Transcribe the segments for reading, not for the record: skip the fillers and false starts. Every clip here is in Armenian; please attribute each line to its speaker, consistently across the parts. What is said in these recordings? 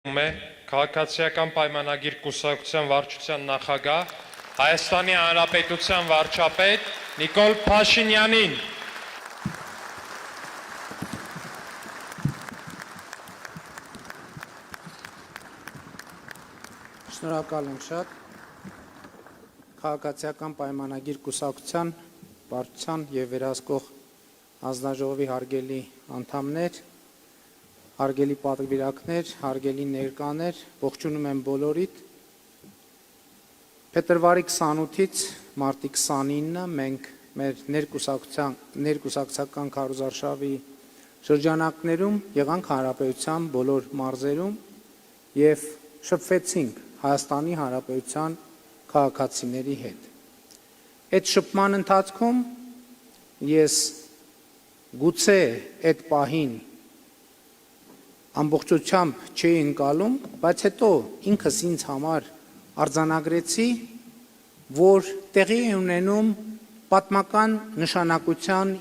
Speaker 1: Քաղաքացիական պայմանագիր կուսակցության վարչության նախագահ Հայաստանի Հանրապետության վարչապետ Նիկոլ Փաշինյանին։
Speaker 2: Շնորհակալ եմ շատ։ Քաղաքացիական պայմանագիր կուսակցության վարչության եւ վերահսկող հանձնաժողովի հարգելի անդամներ, հարգելի պատվիրակներ, հարգելի ներկաներ, ողջունում եմ բոլորիդ։ Փետրվարի 28-ից մարտի 29-ը մենք մեր ներկուսակցական քարոզարշավի շրջանակներում եղանք հանրապետության բոլոր մարզերում եւ շփվեցինք Հայաստանի Հանրապետության քաղաքացիների հետ։ Այդ շփման ընթացքում ես գուցե այդ պահին ամբողջությամբ չի ընկալում, բայց հետո ինքս ինձ համար արձանագրեցի, որ տեղի է ունենում պատմական նշանակության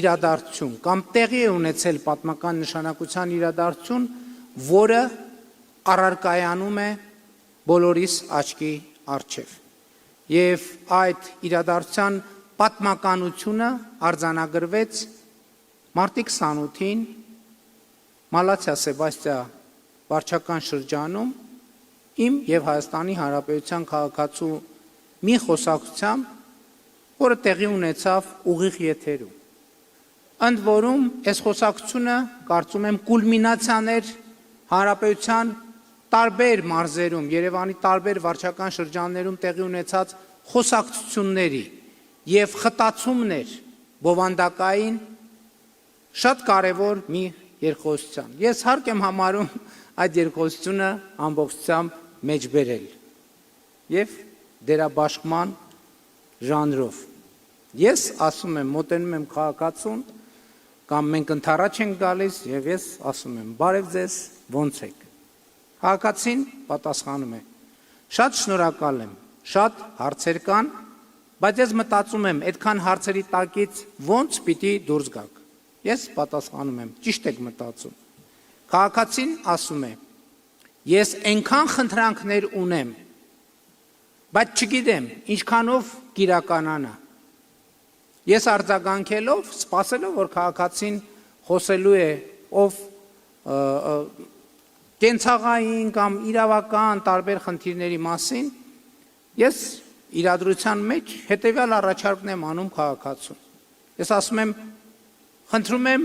Speaker 2: իրադարձություն կամ տեղի է ունեցել պատմական նշանակության իրադարձություն, որը առարկայանում է բոլորիս աչքի առջև։ Եվ այդ իրադարձության պատմականությունը արձանագրվեց մարտի 28-ին Մալաթիա Սեբաստիա վարչական շրջանում իմ եւ Հայաստանի Հանրապետության քաղաքացու մի խոսակցությամբ, որը տեղի ունեցավ ուղիղ եթերում։ Ընդ որում, այս խոսակցությունը կարծում եմ կուլմինացիան էր Հանրապետության տարբեր մարզերում, Երևանի տարբեր վարչական շրջաններում տեղի ունեցած խոսակցությունների եւ խտացումներ բովանդակային շատ կարևոր մի երկխոսության։ Ես հարկ եմ համարում այդ երկխոսությունը ամբողջությամբ մեջբերել եւ դերաբաշխման ժանրով։ Ես ասում եմ, մոտենում եմ քաղաքացուն կամ մենք ընդառաջ ենք գալիս եւ ես ասում եմ, բարև ձեզ, ո՞նց եք։ Քաղաքացին պատասխանում է. շատ շնորհակալ եմ, շատ հարցեր կան, բայց ես մտածում եմ, այդքան հարցերի տակից ո՞նց պիտի դուրս գաք։ Ես պատասխանում եմ, ճիշտ եք մտածում։ Քաղաքացին ասում է. ես այնքան խնդրանքներ ունեմ, բայց չգիտեմ, ինչքանով կիրականանա։ Ես արձագանքելով, սպասելով, որ քաղաքացին խոսելու է, ով կենցաղային կամ իրավական տարբեր խնդիրների մասին, ես իրադրության մեջ հետևյալ առաջարկն եմ անում քաղաքացուն։ Ես ասում եմ, խնդրում եմ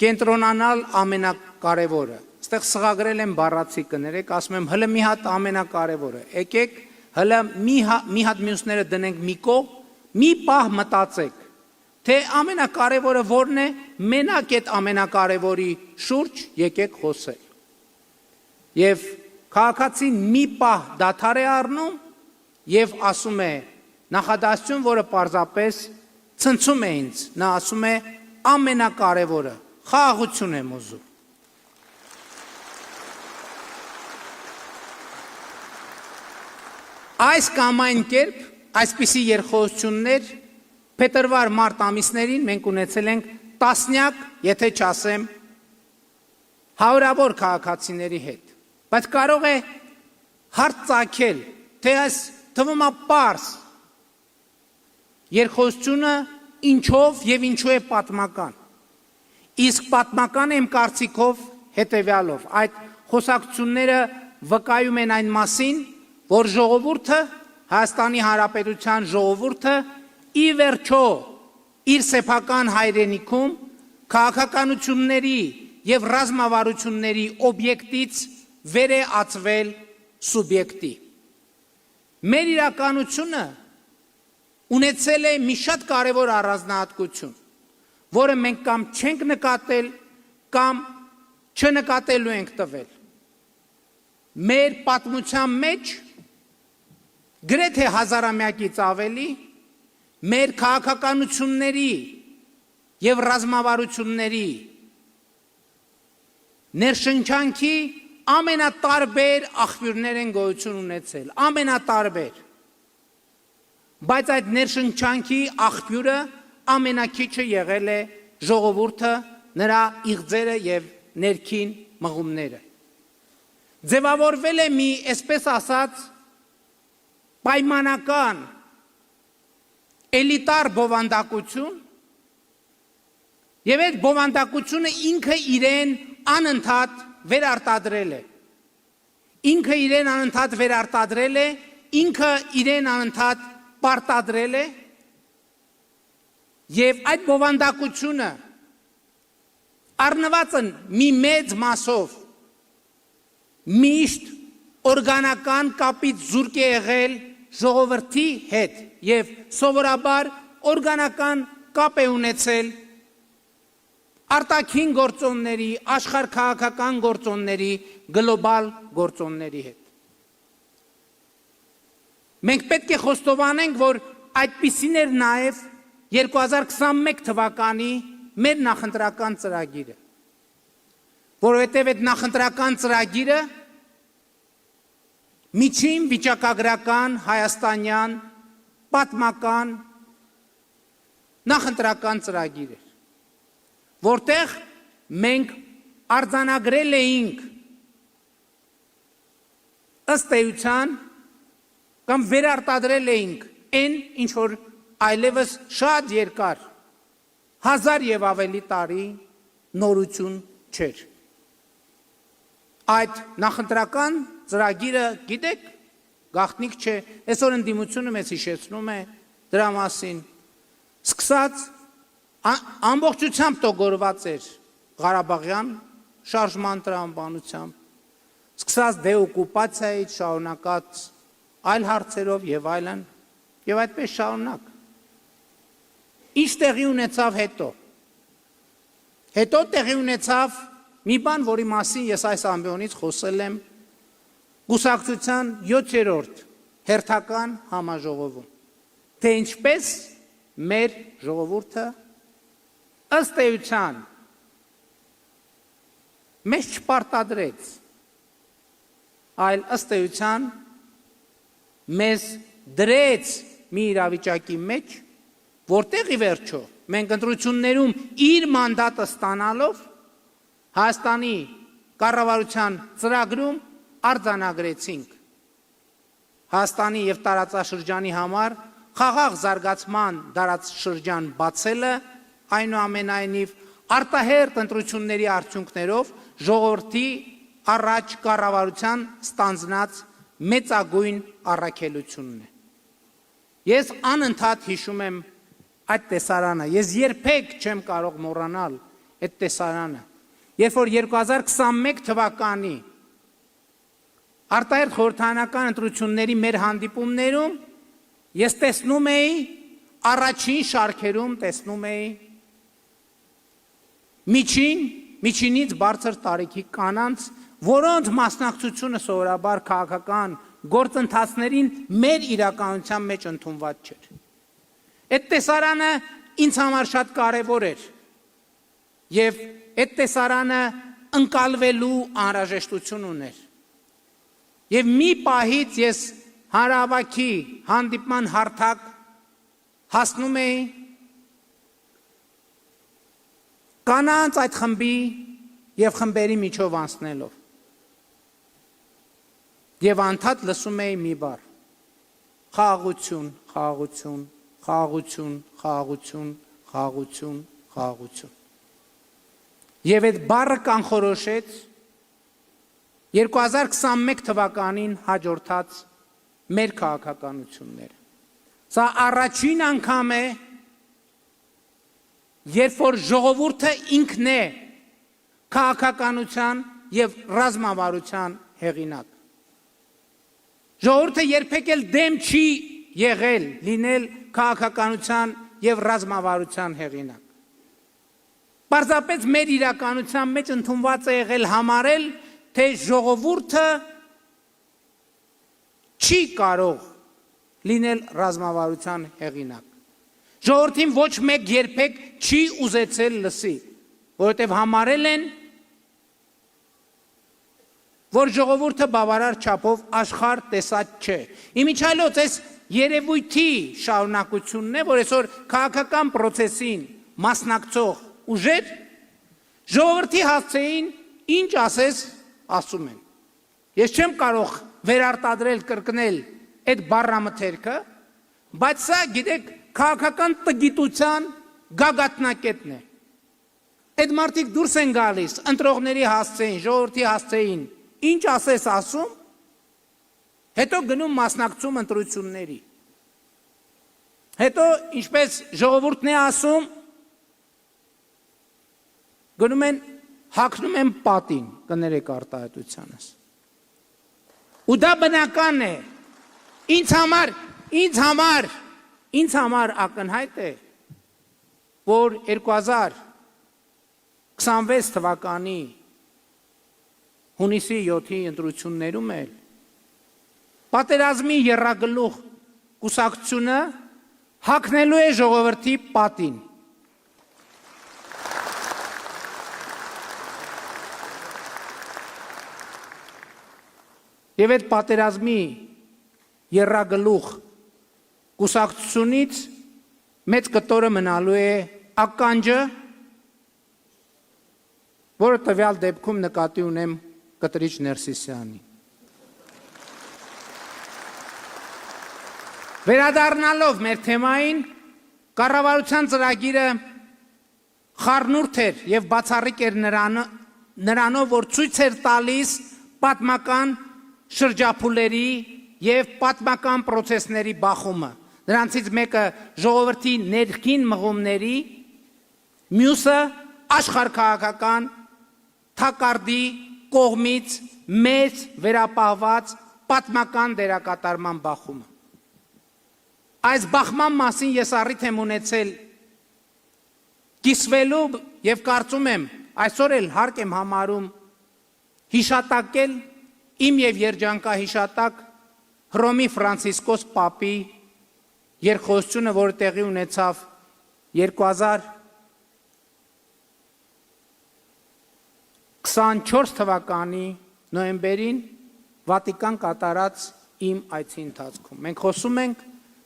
Speaker 2: կենտրոնանալ ամենակարևորը։ Այստեղ սղագրել եմ բառացի կներեք, ասում եմ, հլը մի հատ ամենակարևորը։ Եկեք, հլը մի հատ մյուսները դնենք մի կողմ, մի պահ մտածեք, թե ամենակարևորը որն է, մենակ այդ ամենակարևորի շուրջ եկեք խոսել։ Եվ քաղաքացին մի պահ դադար է առնում եւ ասում է նախադասություն, որը պարզապես ցնցում է ինձ, նա ասում է ամենակարևորը, խաղաղություն եմ ուզում։ Այս կամ այն կերպ, այսպիսի երկխոսություններ փետրվար-մարտ ամիսներին մենք ունեցել ենք տասնյակ, եթե չասեմ, հարյուրավոր քաղաքացիների հետ։ Բայց կարող է հարց ծագել, թե այս թվում է պարզ երկխոսությունը ինչով եւ ինչու է պատմական։ Իսկ պատմական եմ կարծիքով հետեւյալով, այդ խոսակցությունները վկայում են այն մասին, որ ժողովուրդը, Հայաստանի Հանրապետության ժողովուրդը ի վերջո իր սեփական հայրենիքում քաղաքականությունների եւ ռազմավարությունների օբյեկտից վեր է ածվել սուբյեկտի։ Մեր իրականությունը ունեցել է մի շատ կարևոր առանձնահատկություն, որը մենք կամ չենք նկատել, կամ չնկատելու ենք տվել։ Մեր պատմության մեջ գրեթե հազարամյակից ավելի մեր քաղաքականությունների եւ ռազմավարությունների ներշնչանքի ամենատարբեր աղբյուրներ են գոյություն ունեցել, ամենատարբեր։ Բայց այդ ներշնչանքի աղբյուրը ամենակիչը եղել է ժողովուրդը, նրա իղձերը եւ ներքին մղումները։ Ձևավորվել է մի, այսպես ասած, պայմանական էլիտար բովանդակություն, եւ այդ բովանդակությունը ինքը իրեն անընդհատ վերարտադրել է։ Ինքը իրեն անընդհատ վերարտադրել է, ինքը իրեն անընդհատ պարտադրել է, եւ այդ բովանդակությունը առնված են մի մեծ մասով միշտ օրգանական կապից զուրկ է եղել ժողովրդի հետ եւ սովորաբար օրգանական կապ է ունեցել արտաքին գործոնների, աշխարհքաղաքական գործոնների, գլոբալ գործոնների հետ։ Մենք պետք է խոստովանենք, որ այդպիսին էր նաեւ 2021 թվականի մեր նախընտրական ծրագիրը, որովհետև այդ նախընտրական ծրագիրը միջին վիճակագրական հայաստանյան պատմական նախընտրական ծրագիր էր, որտեղ մենք արձանագրել էինք ըստ էության կամ վերարտադրել էինք այն, ինչ որ այլևս շատ երկար 1000 եւ ավելի տարի նորություն չէր։ Այդ նախընտրական ծրագիրը, գիտեք, գաղտնիք չէ, այսօր ընդդիմությունը մեզ հիշեցնում է դրա մասին, սկսած ամբողջությամբ տոգորված էր Ղարաբաղյան շարժման տրամաբանությամբ, սկսած դեօկուպացիայից, շարունակած այլ հարցերով եւ այլն, եւ այդպես շարունակ։ Ինչ տեղի ունեցավ հետո։ Հետո տեղի ունեցավ մի բան, որի մասին ես այս ամբիոնից խոսել եմ Կուսակցության 7-րդ հերթական համաժողովում, թե ինչպես մեր ժողովուրդը ըստ էության մեզ չպարտադրեց, այլ ըստ էության մեզ դրեց մի իրավիճակի մեջ, որտեղ ի վերջո մենք ընտրություններում իր մանդատը ստանալով Հայաստանի կառավարության ծրագրում արձանագրեցինք Հայաստանի եւ տարածաշրջանի համար խաղաղ զարգացման դարաշրջան բացելը, այնուամենայնիվ արտահերթ ընտրությունների արդյունքներով ժողովրդի առաջ կառավարության ստանձնած մեծագույն առաքելությունն է։ Ես անընդհատ հիշում եմ այդ տեսարանը, ես երբեք չեմ կարող մոռանալ այդ տեսարանը, երբ որ 2021 թվականի արտահերթ խորհրդարանական ընտրությունների մեր հանդիպումներում ես տեսնում էի, առաջին շարքերում տեսնում էի միջինից բարձր տարիքի կանանց, որոնց մասնակցությունը սովորաբար քաղաքական գործընթացներին մեր իրականության մեջ ընդունված չէր։ Այդ տեսարանը ինձ համար շատ կարևոր էր եւ այդ տեսարանը ընկալվելու անհրաժեշտություն ուներ։ Եվ մի պահից ես հանրահավաքի հանդիպման հարթակ հասնում էի կանանց այդ խմբի եւ խմբերի միջով անցնելով։ Եվ անդադ լսում էի մի բառ. խաղաղություն, խաղաղություն, խաղաղություն, խաղաղություն, խաղաղություն, խաղաղություն։ Եվ այդ բառը կանխորոշեց 2021 թվականին հաջորդած մեր քաղաքականությունները։ Սա առաջին անգամ է, երբ որ ժողովուրդը ինքն է քաղաքականության եւ ռազմավարության հեղինակ։ Ժողովուրդը երբեք էլ դեմ չի եղել լինել քաղաքականության եւ ռազմավարության հեղինակ։ Պարզապես մեր իրականության մեջ ընդունված է եղել համարել, թե ժողովուրդը չի կարող լինել ռազմավարության հեղինակ։ Ժողովրդին ոչ մեկ երբեք չի ուզեցել լսի, որովհետև համարել են, որ ժողովուրդը բավարար չափով աշխարհ տեսած չէ։ Իմիջիայլոց այս երևույթի շարունակությունն է, որ այսօր քաղաքական process-ին մասնակցող ուժեր ժողովրդի հասցեին ինչ ասես ասում են։ Ես չեմ կարող վերարտադրել կրկնել այդ բառամթերքը, բայց սա գիտեք քաղաքական տգիտության գագաթնակետն է։ Այդ մարդիկ դուրս են գալիս, ընտրողների հասցեին, ժողովրդի հասցեին, ինչ ասես ասում, հետո գնում մասնակցում ընտրությունների։ Հետո ինչպես ժողովուրդն է ասում, գնում են հագնում են պատին, կներեք արտահայտությանս։ Ու դա բնական է։ Ինձ համար ակնհայտ է, որ 2026 թվականի հունիսի 7-ի ընտրություններում էլ պատերազմի եռագլուխ կուսակցությունը հագնելու է ժողովրդի պատին։ Եվ այդ պատերազմի եռագլուխ կուսակցությունից մեծ կտորը մնալու է ականջը, որը տվյալ դեպքում նկատի ունեմ Կտրիչ Ներսիսյանի։ Վերադառնալով մեր թեմային, կառավարության ծրագիրը խառնուրդ էր եւ բացառիկ էր նրանով, որ ցույց էր տալիս պատմական շրջափուլերի եւ պատմական process-ների բախումը։ Նրանցից մեկը ժողովրդի ներքին մղումների, մյուսը աշխարհքաղաքական թակարդի կողմից մեծ վերապահված պատմական դերակատարման բախումը։ Այս բախման մասին ես առիթ եմ ունեցել կիսվելու եւ կարծում եմ այսօր էլ հարկ եմ համարում հիշատակել իմ եւ երջանկահիշատակ Հռոմի Ֆրանցիսկոս Պապի երկխոսությունը, որը տեղի ունեցավ 2024 թվականի նոյեմբերին Վատիկան կատարած իմ այցի ընթացքում։ Մենք խոսում ենք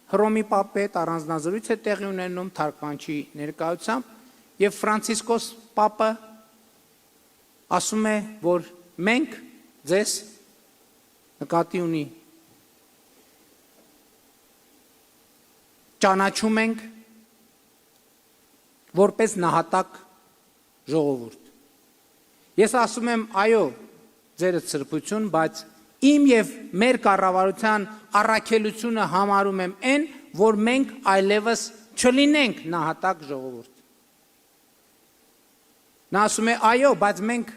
Speaker 2: Հռոմի Պապի հետ առանձնազրույց է տեղի ունենում թարգմանչի ներկայությամբ եւ Ֆրանցիսկոս Պապը ասում է, որ մենք ձեզ նկատի ունի ճանաչում ենք որպես նահատակ ժողովուրդ։ Ես ասում եմ, այո, ձերդ սրբություն, բայց իմ եւ մեր կառավարության առաքելությունը համարում եմ այն, որ մենք այլևս չլինենք նահատակ ժողովուրդ։ Նա ասում է, այո, բայց մենք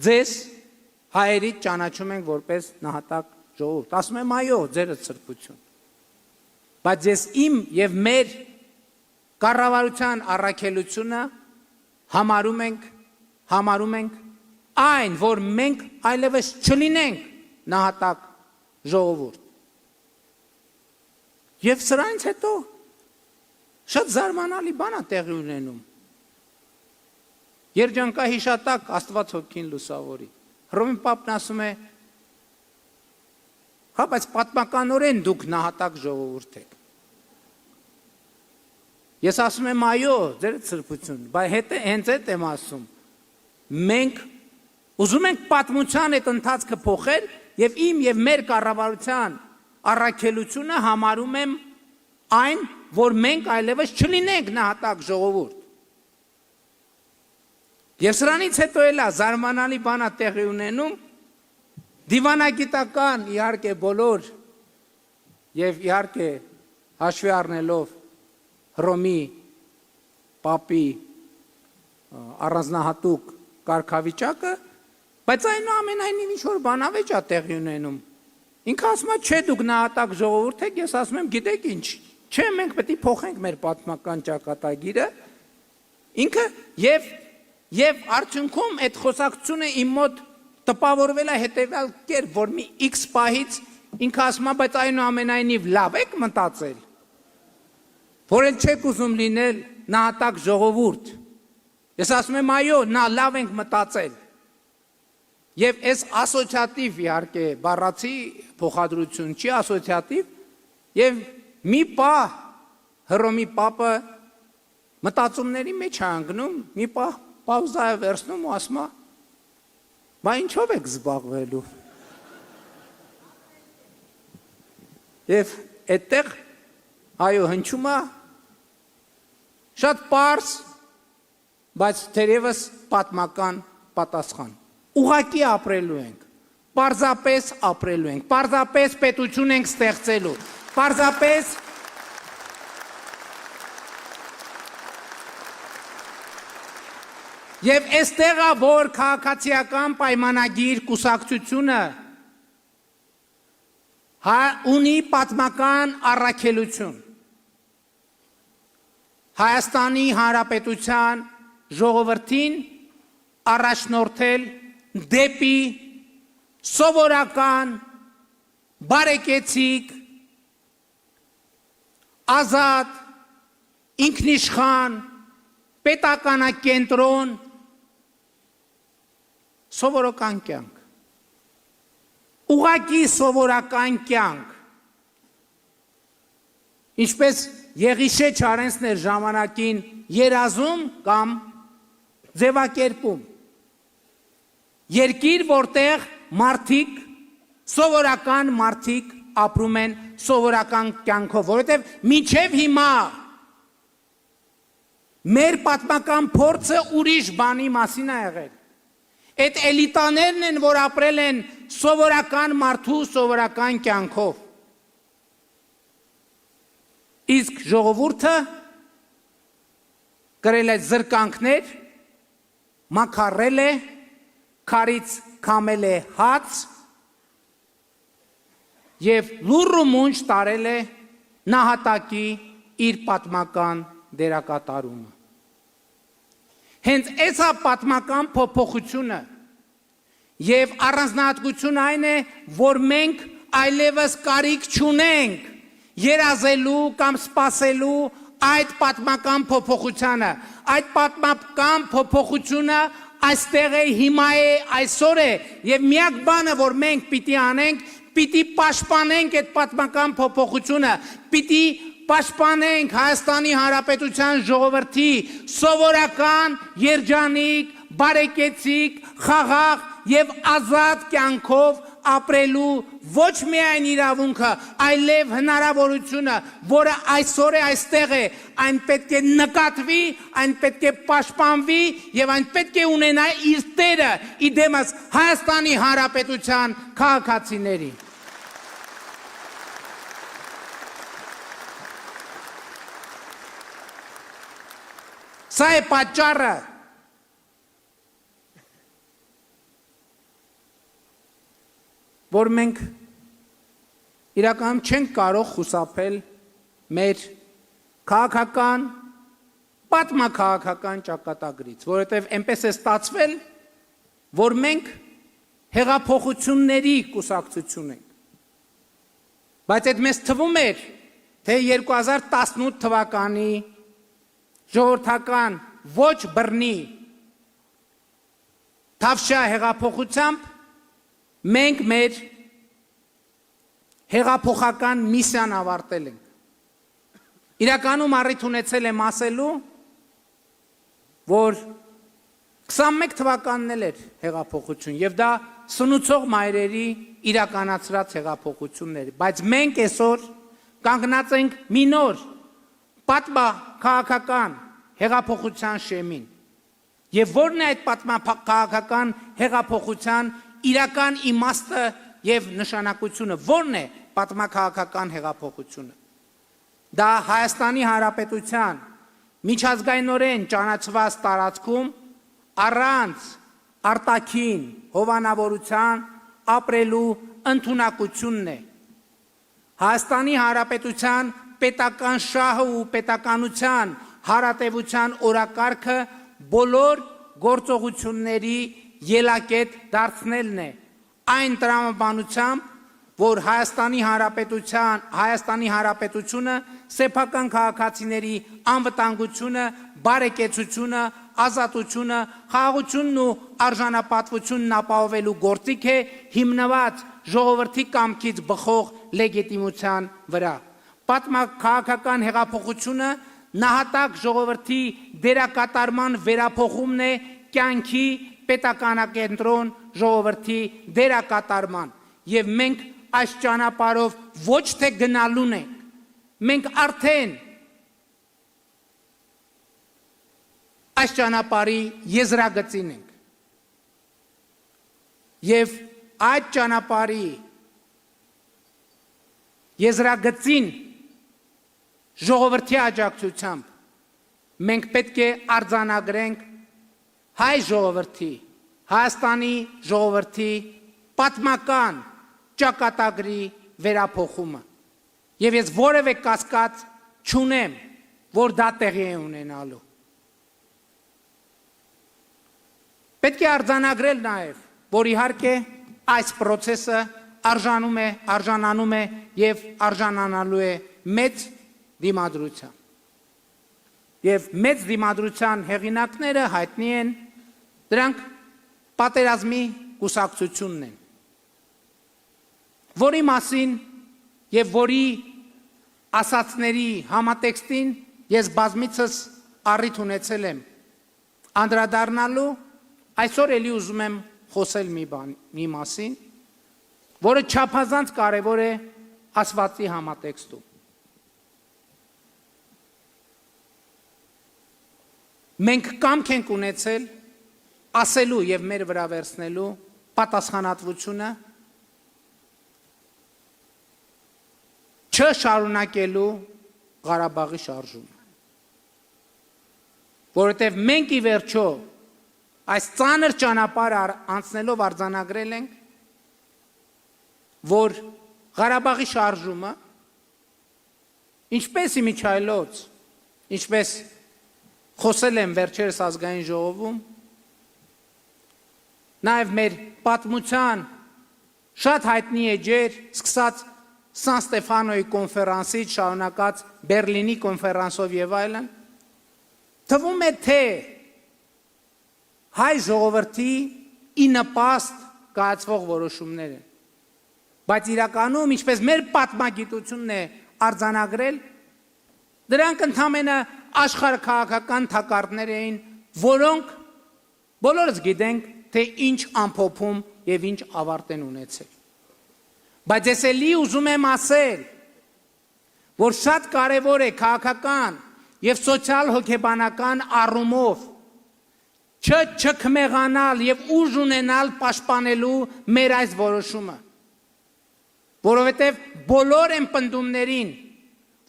Speaker 2: ձեզ հայերից ճանաչում ենք որպես նահատակ ժողովուրդ։ Ասում եմ, այո, ձերդ սրբություն։ Բայց ես իմ եւ մեր կառավարության առաքելությունը համարում ենք այն, որ մենք այլևս չլինենք նահատակ ժողովուրդ։ Եվ սրանից հետո շատ զարմանալի բան է տեղի ունենում։ Երջանկահիշատակ Աստված հոգին լուսավորի։ Հռոմի Պապն ասում է, հա, բայց պատմականորեն դուք նահատակ ժողովուրդ եք։ Ես ասում եմ, այո, ձերդ սրբություն, բայց հենց այդ եմ ասում։ Մենք ուզում ենք պատմության այդ ընթացքը փոխել եւ իմ եւ մեր կառավարության առաքելությունը համարում եմ այն, որ մենք այլևս չլինենք նահատակ ժողովուրդ։ Եվ սրանից հետո էլա զարմանալի բան է տեղի ունենում, դիվանագիտական իհարկե բոլոր եւ իհարկե հաշվի առնելով Հռոմի Պապի առանձնահատուկ կարգավիճակը, բայց այնուամենայնիվ ինչ-որ բանավեճ է տեղի ունենում։ Ինքը ասում է, չէ, դուք նահատակ ժողովուրդ եք, ես ասում եմ, գիտեք ինչ, չէ, մենք պետք է փոխենք մեր պատմական ճակատագիրը։ Ինքը եւ արդյունքում այդ խոսակցությունը իմ մոտ տպավորվել է հետեւյալ կերպ, որ մի X պահից ինքը ասում է, բայց այնուամենայնիվ լավ եք մտածել, որ էլ չեք ուզում լինել նահատակ ժողովուրդ։ Ես ասում եմ, այո, լավ ենք մտածել։ Եվ այս ասոցիատիվ իհարկե բառացի փոխադրություն չի ասոցիատիվ, եւ մի պահ Հռոմի Պապը մտածումների մեջ է անգնում, մի պահ պաուզա է վերցնում ու ասում է, «Բա ինչով եք զբաղվելու»։ Եվ այդտեղ այո հնչում է շատ պարզ, բայց թերևս պատմական պատասխան։ Ուղղակի ապրելու ենք, պարզապես ապրելու ենք, պարզապես պետություն ենք ստեղծելու, պարզապես Եվ այստեղ է, որ քաղաքացիական պայմանագիր կուսակցությունը ունի պատմական առաքելություն։ Հայաստանի Հանրապետության ժողովրդին առաջնորդել դեպի սովորական, բարեկեցիկ, ազատ, ինքնիշխան, պետականակենտրոն, սովորական կյանք, ուղղակի սովորական կյանք, ինչպես Եղիշե Չարենցն էր ժամանակին երազում կամ ձևակերպում, երկիր, որտեղ մարդիկ, սովորական մարդիկ ապրում են սովորական կյանքով, որովհետև մինչև հիմա մեր պատմական փորձը ուրիշ բանի մասին է եղել։ Այդ էլիտաներն են, որ ապրել են սովորական մարդու սովորական կյանքով։ Իսկ ժողովուրդը կրել է զրկանքներ, մաքարել է, քարից քամել է հաց եւ լուռ ու մունջ տարել է նահատակի իր պատմական դերակատարումը։ Հենց այսա պատմական փոփոխությունը եւ առանձնահատկությունը այն է, որ մենք այլևս կարիք չունենք երազելու կամ սպասելու այդ պատմական փոփոխությանը։ Այդ պատմական փոփոխությունը այստեղ է, հիմա է, այսօր է եւ միակ բանը, որ մենք պիտի անենք, պիտի պաշտպանենք այդ պատմական փոփոխությունը, պիտի պաշտպանենք Հայաստանի Հանրապետության ժողովրդի սովորական, երջանիկ, բարեկեցիկ, խաղաղ եւ ազատ կյանքով ապրելու ոչ միայն իրավունքը, այլև հնարավորությունը, որը այսօր է այստեղ է, այն պետք է նկատվի, այն պետք է պաշտպանվի եւ այն պետք է ունենա իր տերը իդեմս Հայաստանի Հանրապետության քաղաքացիների։ Սա է պատճառը, որ մենք իրականում չենք կարող խուսափել մեր քաղաքական, պատմաքաղաքական ճակատագրից, որովհետև այնպես է ստացվել, որ մենք հեղափոխությունների կուսակցություն ենք։ Բայց այդ մեզ թվում էր, թե 2018 թվականի ժողովրդական ոչ բռնի թավշյա հեղափոխությամբ մենք մեր հեղափոխական միսիան ավարտել ենք։ Իրականում առիթ ունեցել եմ ասելու, որ 21 թվականն էր հեղափոխություն եւ դա սնուցող մայրերի իրականացրած հեղափոխություններ, բայց մենք այսօր կանգնած ենք մի նոր պատմաքաղաքական հեղափոխության շեմին։ Եվ որն է այդ պատմաքաղաքական հեղափոխության իրական իմաստը եւ նշանակությունը, որն է պատմաքաղաքական հեղափոխությունը։ Դա Հայաստանի Հանրապետության միջազգայինորեն ճանաչված տարածքում առանց արտաքին հովանավորության ապրելու ընդունակությունն է։ Հայաստանի Հանրապետության պետական շահը ու պետականության հարատևության օրակարգը բոլոր գործողությունների ելակետ դարձնելն է, այն տրամաբանությամբ, որ Հայաստանի Հանրապետությունը սեփական քաղաքացիների անվտանգությունը, բարեկեցությունը, ազատությունը, խաղաղությունն ու արժանապատվությունն ապահովելու գործիք է հիմնված ժողովրդի կամքից բխող լեգիտիմության վրա։ Պատմաքաղաքական հեղափոխությունը նահատակ ժողովրդի դերակատարման վերափոխումն է կյանքի պետականակենտրոն ժողովրդի դերակատարման եւ մենք այս ճանապարհով ոչ թե գնալուն ենք, մենք արդեն այս ճանապարհի եզրագծին ենք եւ այդ ճանապարհի եզրագծին ժողովրդի աջակցությամբ մենք պետք է արձանագրենք հայ ժողովրդի, Հայաստանի ժողովրդի պատմական ճակատագրի վերափոխումը եւ ես որևէ կասկած չունեմ, որ դա տեղի է ունենալու։ Պետք է արձանագրել նաեւ, որ իհարկե այս process-ը արժանանում է եւ արժանանալու է մեծ դիմադրության։ Եվ մեծ դիմադրության հեղինակները հայտնի են, դրանք պատերազմի կուսակցությունն են, որի մասին եւ որի ասացների համատեքստին ես բազմիցս առիթ ունեցել եմ անդրադառնալու, այսօր էլի ուզում եմ խոսել մի մասին, որը չափազանց կարևոր է ասվածի համատեքստում։ Մենք կամք ենք ունեցել ասելու եւ մեր վրա վերցնելու պատասխանատվությունը չշարունակելու Ղարաբաղի շարժումը, որովհետեւ մենք ի վերջո այս ծանր ճանապարհը անցնելով արձանագրել ենք, որ Ղարաբաղի շարժումը ինչպես իմիջայլոց, ինչպես խոսել եմ վերջերս ազգային ժողովում, նաև մեր պատմության շատ հայտնի էջեր, սկսած Սան Ստեֆանոյի կոնֆերանսից շարունակած Բերլինի կոնֆերանսով եւ այլն, թվում է թե հայ ժողովրդի ի նպաստ կայացվող որոշումներ են, բայց իրականում ինչպես մեր պատմագիտությունն է արձանագրել, դրանք ընդհանրապես աշխարհաքաղաքական թակարդներ էին, որոնք բոլորս գիտենք, թե ինչ ամփոփում եւ ինչ ավարտ են ունեցել։ Բայց ես էլի ուզում եմ ասել, որ շատ կարևոր է քաղաքական եւ սոցիալ հոգեբանական առումով չքմեղանալ եւ ուժ ունենալ պաշտպանելու մեր այս որոշումը, որովհետեւ բոլոր են պնդումներին,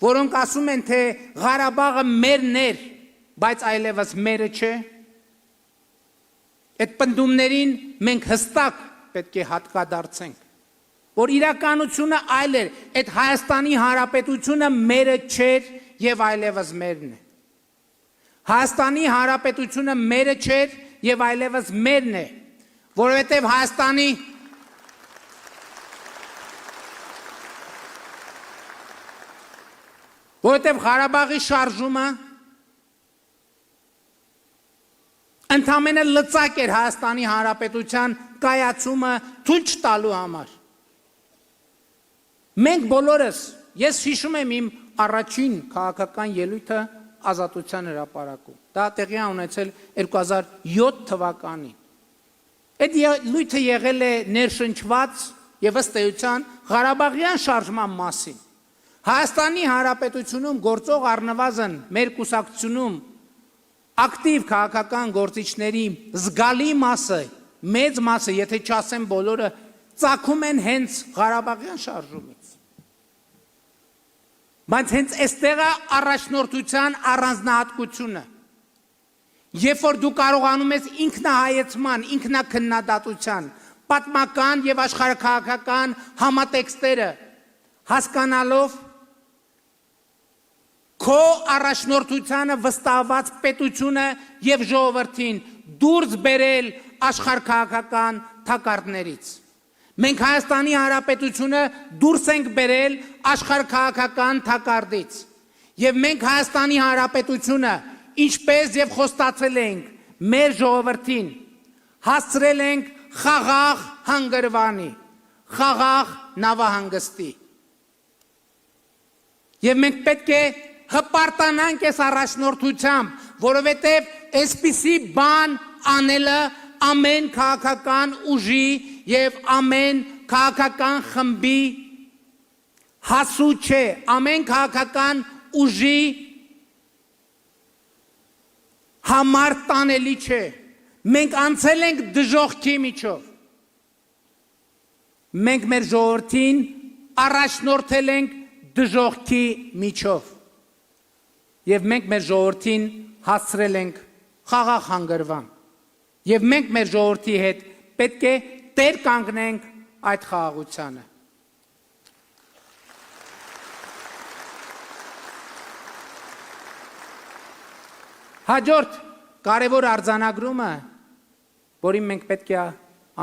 Speaker 2: որոնք ասում են, թե Ղարաբաղը մերն էր, բայց այլևս մերը չէ, այդ պնդումներին մենք հստակ պետք է հատկադարձենք, որ իրականությունը այլ էր, այդ Հայաստանի Հանրապետությունը մերը չէր եւ այլևս մերն է։ Հայաստանի Հանրապետությունը մերը չէր եւ այլևս մերն է, որովհետեւ Հայաստանի որովհետև Ղարաբաղի շարժումը ընդամենը լծակ էր Հայաստանի Հանրապետության կայացումը թույլ չտալու համար։ Մենք բոլորս, ես հիշում եմ իմ առաջին քաղաքական ելույթը Ազատության հրապարակում։ Դա տեղի է ունեցել 2007 թվականին։ Այդ ելույթը եղել է ներշնչված եւ ըստ էության Ղարաբաղյան շարժման մասին։ Հայաստանի Հանրապետությունում գործող առնվազն մեր կուսակցությունում ակտիվ քաղաքական գործիչների զգալի մասը, մեծ մասը, եթե չասեմ բոլորը, ծագում են հենց Ղարաբաղյան շարժումից։ Բայց հենց այստեղ է առաջնորդության առանձնահատկությունը։ Երբ որ դու կարողանում ես ինքնահայեցման, ինքնակննադատության, պատմական եւ աշխարհաքաղաքական համատեքստերը հասկանալով քո առաջնորդությանը վստահված պետությունը եւ ժողովրդին դուրս բերել աշխարհքաղաքական թակարդներից։ Մենք Հայաստանի Հանրապետությունը դուրս ենք բերել աշխարհքաղաքական թակարդից եւ մենք Հայաստանի Հանրապետությունը ինչպես եւ խոստացել ենք մեր ժողովրդին հասցրել ենք խաղաղ հանգրվանի, խաղաղ նավահանգստի։ Եվ մենք պետք է հպարտանանք այս առաջնորդությամբ, որովհետև այսպիսի բան անելը ամեն քաղաքական ուժի եւ ամեն քաղաքական խմբի հասու չէ, ամեն քաղաքական ուժի համար տանելի չէ։ Մենք անցել ենք դժոխքի միջով։ Մենք մեր ժողովրդին առաջնորդել ենք դժոխքի միջով։ Եվ մենք մեր ժողովրդին հասցրել ենք խաղաղ հանգրվան։ Եվ մենք մեր ժողովրդի հետ պետք է տեր կանգնենք այդ խաղաղությանը։ Հաջորդ կարևոր արձանագրումը, որին մենք պետք է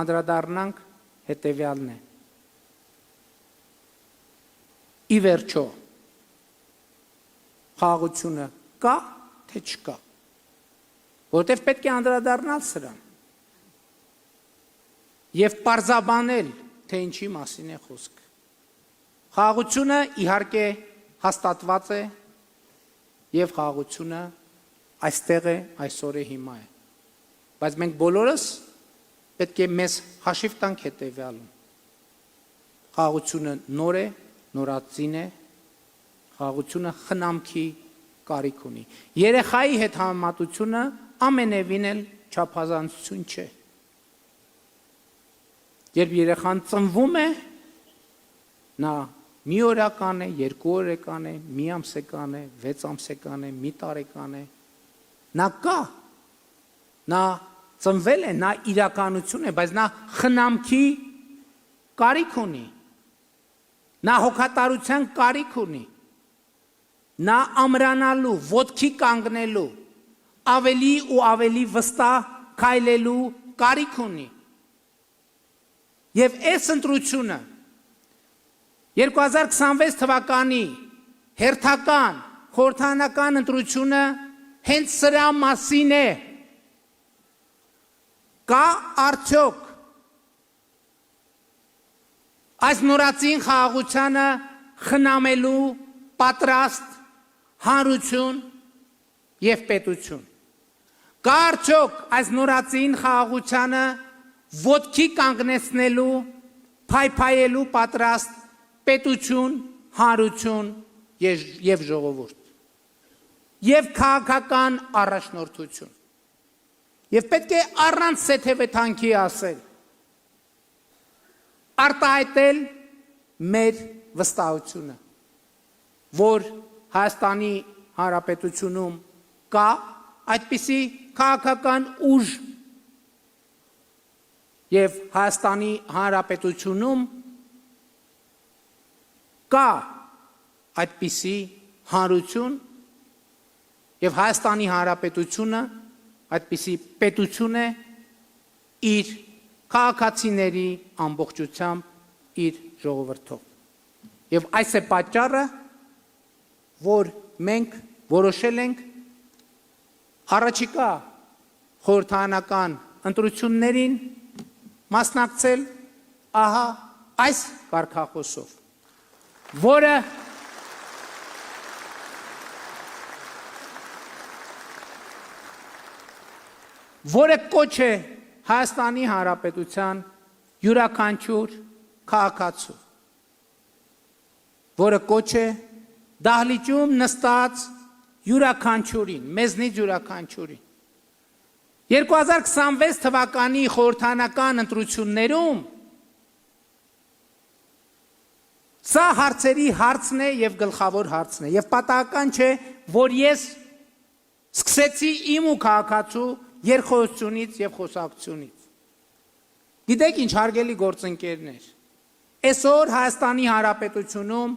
Speaker 2: անդրադառնանք, հետևյալն է։ Ի վերջո, խաղաղությունը կա, թե չկա։ Որտեվ պետք է անդրադառնալ սրան։ Եվ պարզաբանել, թե ինչի մասին է խոսքը։ Խաղաղությունը իհարկե հաստատված է, եւ խաղաղությունը այստեղ է, այսօր է, հիմա է։ Բայց մենք բոլորս պետք է մեզ հաշիվ տանք հետևյալում։ Խաղաղությունը նոր է, նորածին է, խաղաղությունը խնամքի կարիք ունի։ Երեխայի հետ համեմատությունը ամենևին էլ չափազանցություն չէ։ Երբ երեխան ծնվում է, նա մի օրական է, 2 օրական է, մի ամսական է, 6 ամսական է, մի տարեկան է, նա կա, նա ծնվել է, նա իրականություն է, բայց նա խնամքի կարիք ունի, նա հոգատարության կարիք ունի, նա ամրանալու, ոտքի կանգնելու, ավելի ու ավելի վստահ քայլելու կարիք ունի։ Եվ այս ընտրությունը 2026 թվականի հերթական խորհրդարանական ընտրությունը հենց սրա մասին է։ Կա արդյոք այս նորածին խաղաղությանը խնամելու պատրաստ հանրություն եւ պետություն։ Կա արդյոք այս նորածին խաղաղությանը ոտքի կանգնեցնելու, փայփայելու պատրաստ պետություն, հանրություն եւ ժողովուրդ։ Եվ քաղաքական առաջնորդություն։ Եվ պետք է առանց սեթևեթանքի ասել, արտահայտել մեր վստահությունը, որ Հայաստանի Հանրապետությունում կա այդպիսի քաղաքական ուժ եւ Հայաստանի Հանրապետությունում կա այդպիսի հանրություն եւ Հայաստանի Հանրապետությունը այդպիսի պետություն է իր քաղաքացիների ամբողջությամբ իր ժողովրդով։ Եվ այս է պատճառը, որ մենք որոշել ենք առաջիկա խորհրդարանական ընտրություններին մասնակցել ահա այս կարգախոսով, որը կոչ է Հայաստանի Հանրապետության յուրաքանչյուր քաղաքացու, որը կոչ է դահլիճում նստած յուրաքանչյուրին, մեզնից յուրաքանչյուրին։ 2026 թվականի խորհրդարանական ընտրություններում սա հարցերի հարցն է եւ գլխավոր հարցն է եւ պատահական չէ, որ ես սկսեցի իմ ու քաղաքացու երկխոսությունից եւ խոսակցությունից։ Գիտեք ինչ, հարգելի գործընկերներ, այսօր Հայաստանի Հանրապետությունում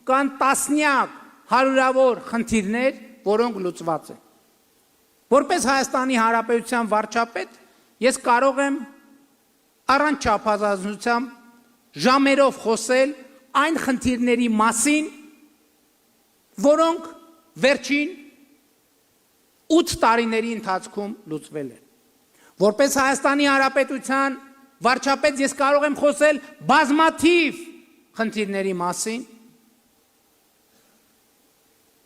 Speaker 2: կան տասնյակ հարյուրավոր խնդիրներ, որոնք լուծված են։ Որպես Հայաստանի Հանրապետության վարչապետ, ես կարող եմ առանց չափազանցության ժամերով խոսել այն խնդիրների մասին, որոնք վերջին 8 տարիների ընթացքում լուծվել են։ Որպես Հայաստանի Հանրապետության վարչապետ ես կարող եմ խոսել բազմաթիվ խնդիրների մասին,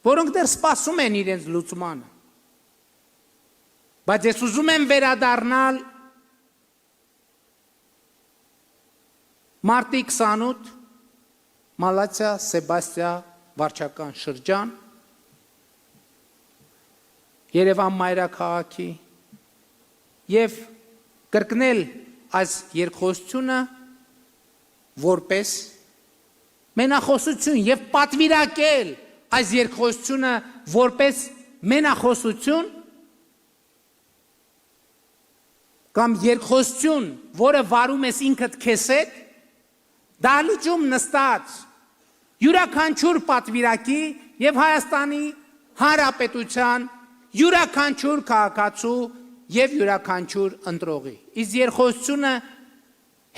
Speaker 2: որոնք դեռ սպասում են իրենց լուծմանը։ Բայց ես ուզում եմ վերադառնալ մարտի 28 Մալացիա Սեբաստիա վարչական շրջան Երևան մայրաքաղաքի եւ կրկնել այս երկխոսությունը որպես մենախոսություն եւ պատվիրակել այս երկխոսությունը որպես մենախոսություն կամ երկխոսություն, որը վարում ես ինքդ քեզ հետ, դահլիճում նստած յուրաքանչյուր պատվիրակի եւ Հայաստանի Հանրապետության յուրաքանչյուր քաղաքացու եւ յուրաքանչյուր ընտրողի։ Իսկ երկխոսությունը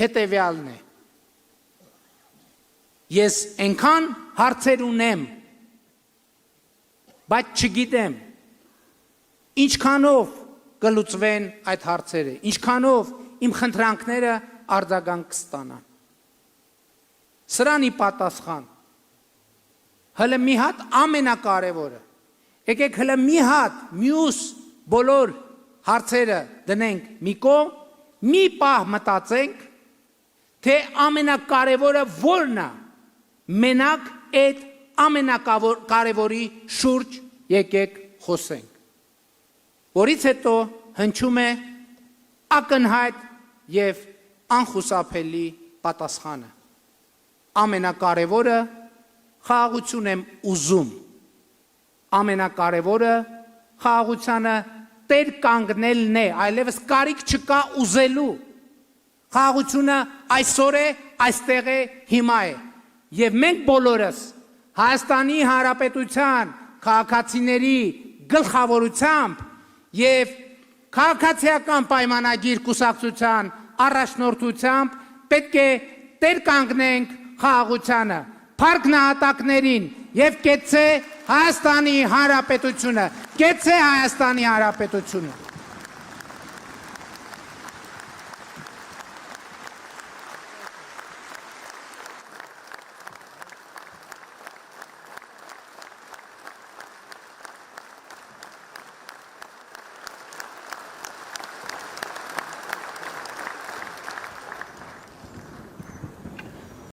Speaker 2: հետեւյալն է։ Ես այնքան հարցեր ունեմ, բայց չգիտեմ ինչքանով կլուծվեն այդ հարցերը, ինչքանով իմ խնդրանքները արձագանք կստանան։ Սրանի պատասխան հələ մի հատ ամենակարևորը։ Եկեք հələ մի հատ մյուս բոլոր հարցերը դնենք մի կողմ, մի պահ մտածենք, թե ամենակարևորը որն է։ Մենակ այդ ամենակարևորի շուրջ եկեք խոսենք։ Որից հետո հնչում է ակնհայտ եւ անխուսափելի պատասխանը։ Ամենակարևորը խաղաղություն եմ ուզում։ Ամենակարևորը խաղաղությանը տեր կանգնելն է, այլևս կարիք չկա ուզելու։ Խաղաղությունը այսօր է, այստեղ է, հիմա է։ Եվ մենք բոլորս Հայաստանի Հանրապետության քաղաքացիների գլխավորությամբ եւ քաղաքացիական պայմանագիր կուսակցության առաջնորդությամբ պետք է տեր կանգնենք խաղաղությանը, փառք նահատակներին եւ կեցցե Հայաստանի Հանրապետությունը, կեցցե Հայաստանի Հանրապետությունը։